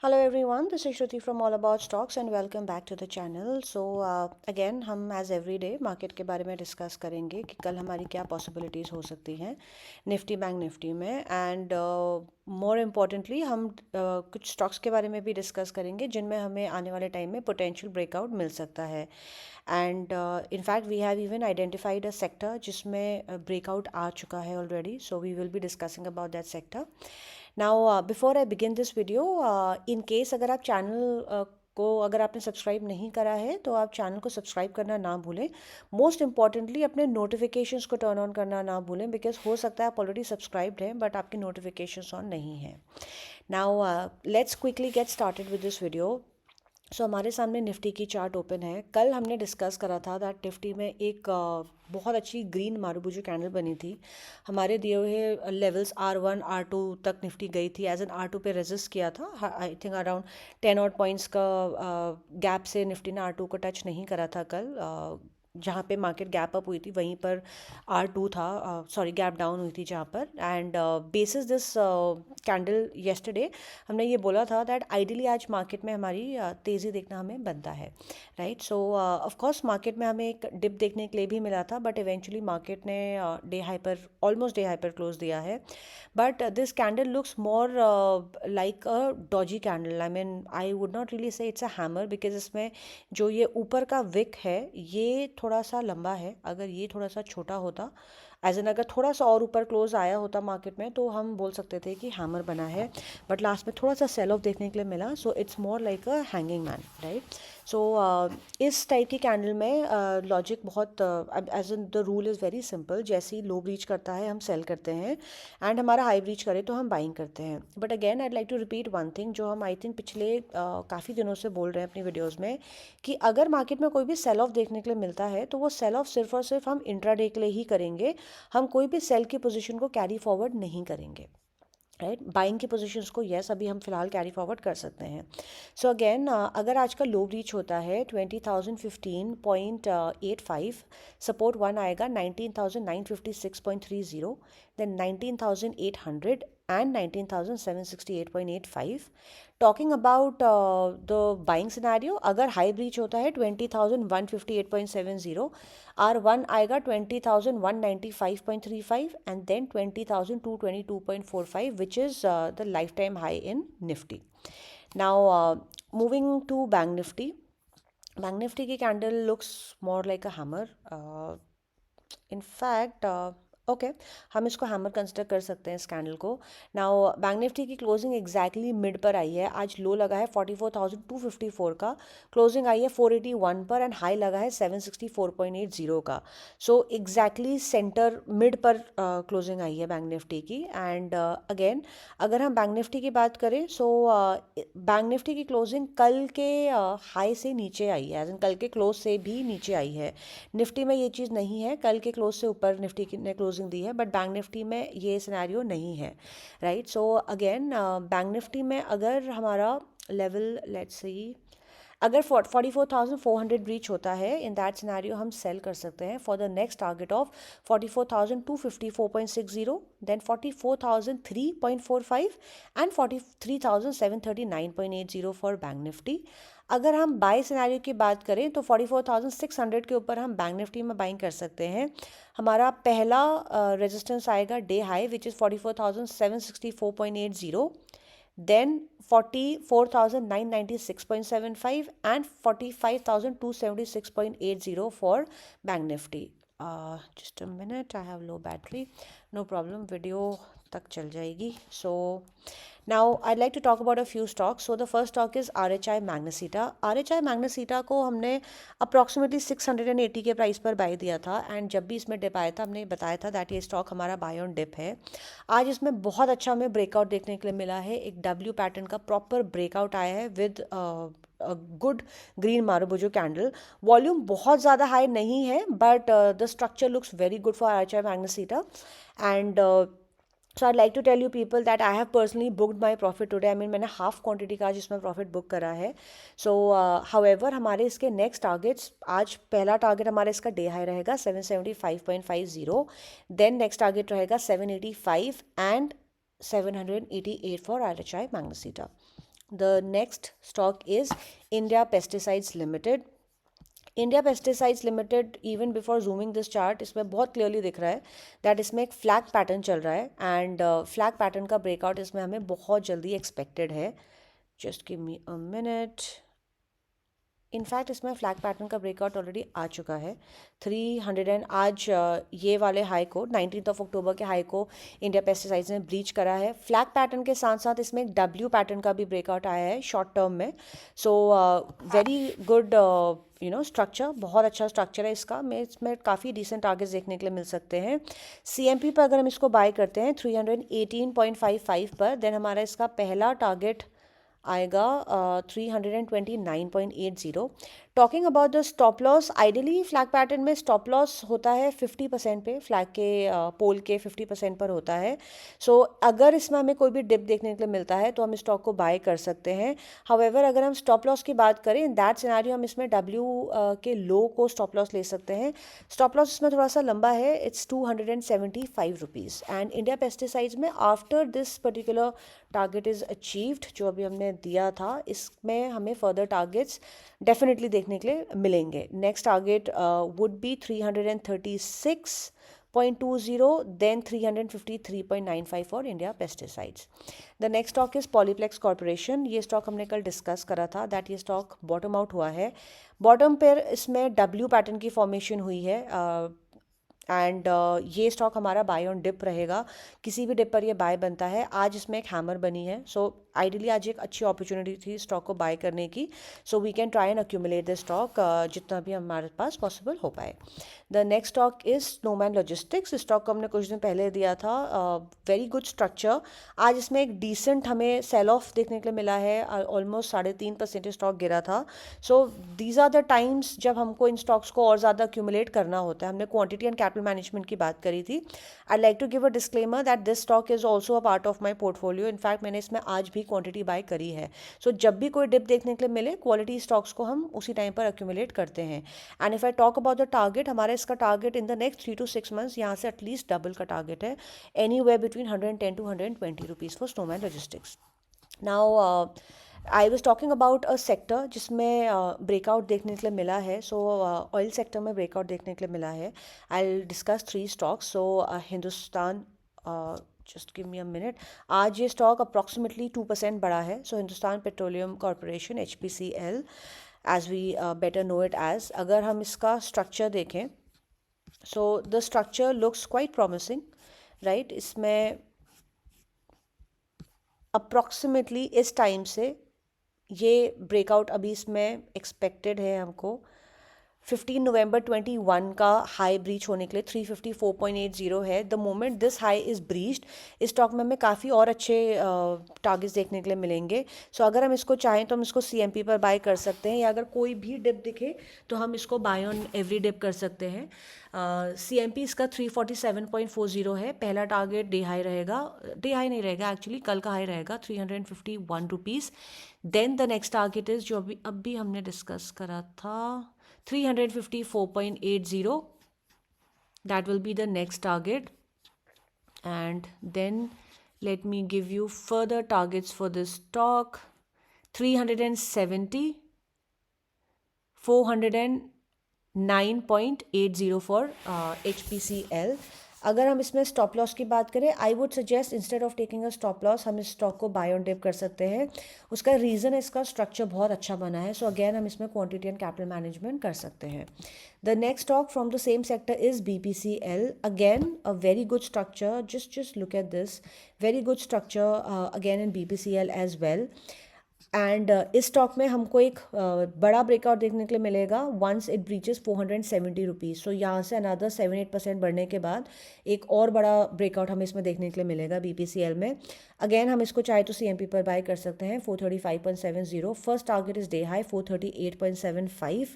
Hello everyone, this is Shruti from All About Stocks and welcome back to the channel. Again हम as every day market के बारे में discuss करेंगे कि कल हमारी क्या पॉसिबिलिटीज़ हो सकती हैं निफ्टी बैंक निफ्टी में एंड मोर इम्पॉर्टेंटली हम कुछ स्टॉक्स के बारे में भी डिस्कस करेंगे जिनमें हमें आने वाले टाइम में पोटेंशियल ब्रेकआउट मिल सकता है and in fact we have even identified a sector जिसमें ब्रेकआउट आ चुका है already, so we will be discussing about that sector. Now before I begin this video, in case अगर आप चैनल को अगर आपने सब्सक्राइब नहीं करा है तो आप चैनल को सब्सक्राइब करना ना भूलें. मोस्ट इम्पॉर्टेंटली अपने नोटिफिकेशंस को टर्न ऑन करना ना भूलें बिकॉज हो सकता है आप ऑलरेडी सब्सक्राइब्ड हैं बट आपके नोटिफिकेशंस ऑन नहीं हैं. Now let's quickly get started with this video. हमारे सामने निफ्टी की चार्ट ओपन है. कल हमने डिस्कस करा था दैट निफ्टी में एक बहुत अच्छी ग्रीन मारूबुजू कैंडल बनी थी. हमारे दिए हुए लेवल्स R1 R2 तक निफ्टी गई थी. एज एन R2 पे रेजिस्ट किया था. आई थिंक अराउंड 10 और पॉइंट्स का गैप से निफ्टी ने R2 को टच नहीं करा था कल. जहाँ पे मार्केट गैप अप हुई थी वहीं पर R2 था, सॉरी गैप डाउन हुई थी जहाँ पर. And bases this candle yesterday हमने ये बोला था दैट आइडियली आज मार्केट में हमारी तेज़ी देखना हमें बनता है, right. So of course market में हमें एक डिप देखने के लिए भी मिला था बट इवेंचुअली मार्केट ने डे हाई पर ऑलमोस्ट डे हाई पर क्लोज दिया है. But this candle looks more like a Doge candle. I mean I would not really say it's a hammer because इसमें जो ये ऊपर का विक है ये थोड़ा सा लंबा है. अगर ये थोड़ा सा छोटा होता एज एन अगर थोड़ा सा और ऊपर क्लोज आया होता मार्केट में तो हम बोल सकते थे कि हैमर बना है. बट लास्ट में थोड़ा सा सेल ऑफ देखने के लिए मिला. So it's more like a hanging man, right. So इस टाइप की कैंडल में लॉजिक बहुत as in the rule is very simple. जैसे ही लो ब्रीच करता है हम सेल करते हैं एंड हमारा हाई ब्रीच करे तो हम बाइंग करते हैं. But again I like to repeat one thing जो हम आई थिंक पिछले काफ़ी दिनों से बोल रहे हैं अपनी वीडियोज़ में कि अगर मार्केट में कोई भी सेल ऑफ देखने के लिए मिलता है तो वो सेल ऑफ सिर्फ और सिर्फ हम इंट्राडे के लिए ही करेंगे. हम कोई भी सेल की पोजीशन को कैरी फॉरवर्ड नहीं करेंगे, राइट. बाइंग की पोजीशंस को यस अभी हम फिलहाल कैरी फॉरवर्ड कर सकते हैं. सो अगेन अगर आज का लो रीच होता है 20,015.85, सपोर्ट वन आएगा 19,956.30, then 19,800 and 19,768.85. Talking about the buying scenario, अगर हाई ब्रीच होता है 20,158.70, R1 आएगा 20,195.35 and then 20,222.45 which is the lifetime high in Nifty. Now moving to bank Nifty. Bank Nifty की candle looks more like a hammer. In fact okay हम इसको hammer consider कर सकते हैं इस कैंडल को. नाउ बैंक निफ्टी की closing exactly mid पर आई है. आज लो लगा है 44,254 का, क्लोजिंग आई है 481 पर एंड हाई लगा है 764.80 का. सो एग्जैक्टली सेंटर मिड पर क्लोजिंग आई है बैंक निफ्टी की. एंड अगेन अगर हम बैंक निफ्टी की बात करें सो बैंक निफ्टी की क्लोजिंग कल के हाई से नीचे आई है, एज इन कल के क्लोज से भी नीचे आई है. निफ्टी में ये चीज़ नहीं है. कल के क्लोज से ऊपर निफ्टी ने क्लोजिंग दी है बट बैंक निफ्टी में ये सिनेरियो नहीं है, right. So again bank Nifty में अगर हमारा लेवल लेट्स सी अगर 44,400 ब्रीच होता है इन दैट सिनेरियो हम सेल कर सकते हैं for the next target of 44,254.60, then 44,003.45 and 43,739.80 for bank Nifty. अगर हम बाय सिनेरियो की बात करें तो 44,600 के ऊपर हम बैंक निफ्टी में बाइंग कर सकते हैं. हमारा पहला रेजिस्टेंस आएगा day high which is 44,764.80, then 44,996.75 and 45,276.80 for Bank Nifty. Just a minute, I have low battery. No problem, video तक चल जाएगी. So now I'd like to talk about a few stocks. So the first stock is RHI Magnesita. RHI Magnesita को हमने approximately 680 के price पर bye दिया था and जब भी इसमें डिप आया था हमने बताया था दैट ये स्टॉक हमारा बाय ऑन डिप है. आज इसमें बहुत अच्छा हमें ब्रेकआउट देखने के लिए मिला है. एक डब्ल्यू पैटर्न का प्रॉपर ब्रेकआउट आया है with good green marubozu candle. Volume बहुत ज़्यादा हाई नहीं है but the structure looks very good for RHI Magnesita. And so I like to tell you people that I have personally booked my profit today. I mean मैंने half quantity का आज इसमें profit book करा है. सो however हमारे इसके next targets, आज पहला टारगेट हमारा इसका डे हाई रहेगा 775.50, देन नेक्स्ट टारगेट रहेगा 785 and 788 for RHI Magnesita. The next stock is India Pesticides Limited. India pesticides limited, even before zooming this chart, इसमें बहुत क्लियरली दिख रहा है दैट इसमें एक फ्लैग पैटर्न चल रहा है एंड फ्लैग पैटर्न का ब्रेकआउट इसमें हमें बहुत जल्दी एक्सपेक्टेड है. Just give me a minute. In fact इसमें फ्लैग पैटर्न का ब्रेकआउट ऑलरेडी आ चुका है. 300 एंड आज ये वाले हाई को 19 अक्टूबर के हाई को इंडिया पेस्टिसाइड्स ने ब्रीच करा है. फ्लैग पैटर्न के साथ साथ इसमें एक डब्ल्यू पैटर्न का भी ब्रेकआउट आया है शॉर्ट टर्म में. सो वेरी गुड स्ट्रक्चर, बहुत अच्छा स्ट्रक्चर है इसका. इसमें काफ़ी डिसेंट टारगेट्स देखने के लिए मिल सकते हैं. CMP पर अगर हम इसको बाय करते हैं 318.55 पर, देन हमारा इसका पहला टारगेट आएगा 329.80. Talking about the stop loss, ideally flag pattern में स्टॉप लॉस होता है 50% पे, फ्लैग के पोल के 50% पर होता है. सो अगर इसमें हमें कोई भी डिप देखने के लिए मिलता है तो हम स्टॉक को बाय कर सकते हैं. हाउएवर अगर हम स्टॉप लॉस की बात करें, इन दैट सिनेरियो हम इसमें W के लो को स्टॉप लॉस ले सकते हैं. स्टॉप लॉस इसमें थोड़ा सा लंबा है, it's 275 rupees. And India pesticides में after this particular target is achieved, जो अभी हमने दिया था, इसमें हमें फर्दर टारगेट्स डेफिनेटली देखने के लिए मिलेंगे. Next target would B 336.20, then 353.95 for India pesticides. The next stock is Polyplex corporation. ये स्टॉक हमने कल डिस्कस करा था दैट ये स्टॉक बॉटम आउट हुआ है. बॉटम पर इसमें W पैटर्न की फॉर्मेशन हुई है एंड ये स्टॉक हमारा बाय ऑन डिप रहेगा. किसी भी डिप पर ये बाय बनता है. आज इसमें एक हैमर बनी है. सो आइडियली आज एक अच्छी अपॉर्चुनिटी थी स्टॉक को बाय करने की. So we can try and accumulate the stock जितना भी हमारे पास पॉसिबल हो पाए. The next stock is Snowman Logistics. Stock को हमने कुछ दिन पहले दिया था. Very good structure. आज इसमें एक डिसेंट हमें सेल ऑफ देखने के लिए मिला है. ऑलमोस्ट 3.5% स्टॉक गिरा था. So these are the times जब हमको इन स्टॉक्स को और ज़्यादा अक्यूमुलेट करना होता है. हमने क्वांटिटी एंड कैपिटल मैनेजमेंट की बात करी थी. I like to give a disclaimer that this stock is also a part of my portfolio. In fact मैंने इसमें आज भी क्वांटिटी बाय करी है. सो जब भी कोई डिप देखने के लिए मिले, क्वालिटी स्टॉक्स को हम उसी टाइम पर अक्यूमुलेट करते हैं. And if I talk about the target, हमारा इसका target in the next 3 to 6 months यहाँ से एटलीस्ट डबल का टारगेट है. Anywhere between 110 to 120 rupees for snowman logistics. Now I was talking about a sector जिसमें breakout देखने के लिए मिला है. सो ऑयल सेक्टर में ब्रेकआउट देखने के लिए मिला है. I discuss 3 stocks. So Hindustan, just give me a minute. आज ये स्टॉक अप्रॉक्सीमेटली 2% बढ़ा है. So Hindustan petroleum corporation, HPCL as we better know it as. अगर हम इसका स्ट्रक्चर देखें, so the structure looks quite promising, right. इसमें अप्रॉक्सीमेटली इस टाइम से ये ब्रेकआउट अभी इसमें एक्सपेक्टेड है हमको. 15 नवंबर 21 का हाई ब्रीच होने के लिए 354.80 है. The moment this high is breached, इस स्टॉक में हमें काफ़ी और अच्छे टारगेट्स देखने के लिए मिलेंगे. सो अगर हम इसको चाहें तो हम इसको CMP पर बाय कर सकते हैं, या अगर कोई भी डिप दिखे तो हम इसको बाय ऑन एवरी डिप कर सकते हैं. CMP इसका 347.40 है. पहला टारगेट डे हाई रहेगा, डे हाई नहीं रहेगा एक्चुअली, कल का हाई रहेगा 351 rupees. Then the next target is जो अभी हमने डिस्कस करा था 354.80. that will be the next target. And then let me give you further targets for this stock. 370, 409.80 for HPCL. अगर हम इसमें स्टॉप लॉस की बात करें, I would suggest instead of taking a stop loss हम इस स्टॉक को bye on dip कर सकते हैं. उसका रीज़न है इसका स्ट्रक्चर बहुत अच्छा बना है. सो अगेन हम इसमें क्वांटिटी एंड कैपिटल मैनेजमेंट कर सकते हैं. The next stock from the same sector is BPCL. Again a very good structure. Just look at this, very good structure again in BPCL as well. And इस stock में हमको एक बड़ा breakout देखने के लिए मिलेगा once it breaches 470 rupees. So यहाँ से अनदर 7-8% बढ़ने के बाद एक और बड़ा ब्रेकआउट हमें इसमें देखने के लिए मिलेगा BPCL में. अगेन हम इसको चाहे तो CMP पर बाय कर सकते हैं 435.70. First target is day high 438.75.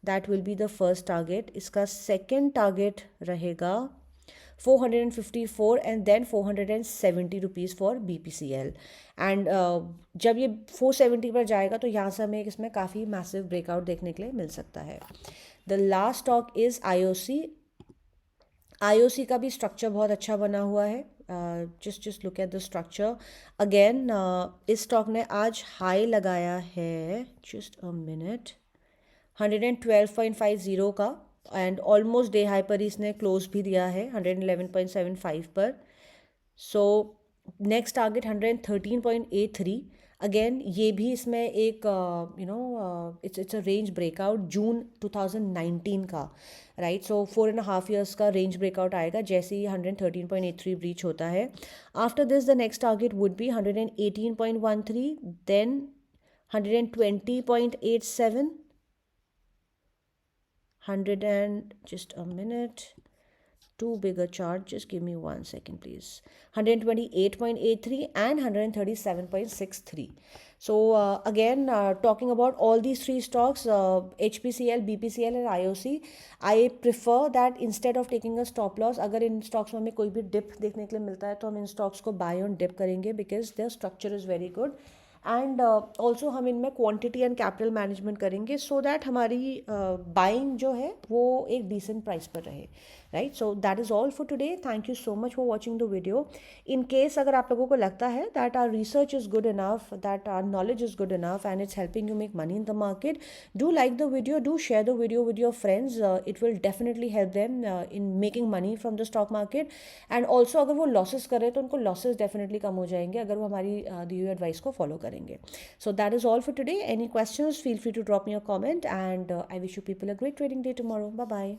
That will be the first target. इसका सेकेंड टारगेट रहेगा 454 and then 470 rupees for BPCL. एंड जब ये 470 पर जाएगा तो यहाँ से हमें इसमें काफ़ी मैसिव ब्रेकआउट देखने के लिए मिल सकता है. The last stock is IOC. IOC का भी स्ट्रक्चर बहुत अच्छा बना हुआ है. Just look at the structure again. इस स्टॉक ने आज हाई लगाया है, जस्ट अ मिनट, 112.50 का, एंड ऑलमोस्ट डे हाई पर इसने क्लोज भी दिया है 111.75 पर। So next target 113.83। अगेन ये भी इसमें एक it's a range breakout June 2019 का, राइट। सो 4.5 years का रेंज ब्रेकआउट आएगा जैसे ही 113.83 ब्रीच होता है। After this the next target would be 118.13, then 120.87, 100 and just a minute, too big a chart, just give me 1 second please, 128.83 and 137.63. So again, talking about all these three stocks, HPCL, BPCL and IOC, I prefer that instead of taking a stop loss, अगर इन stocks में हमें कोई भी dip देखने के लिए मिलता है तो हम इन स्टॉक्स को बाय ऑन डिप करेंगे, because there structure is very good. And also हम इनमें क्वांटिटी एंड कैपिटल मैनेजमेंट करेंगे सो दैट हमारी बाइंग जो है वो एक डिसेंट प्राइस पर रहे, right. So that is all for today. Thank you so much for watching the video. In case अगर आप लोगों को लगता है that our research is good enough, that our knowledge is good enough and it's helping you make money in the market, do like the video, do share the video with your friends. It will definitely help them in making money from the stock market. And also अगर वो losses कर रहे हैं तो उनको losses definitely कम हो जाएंगे अगर वो हमारी दी हुई advice को follow करेंगे. So that is all for today. Any questions, feel free to drop me a comment, and I wish you people a great trading day tomorrow. Bye bye.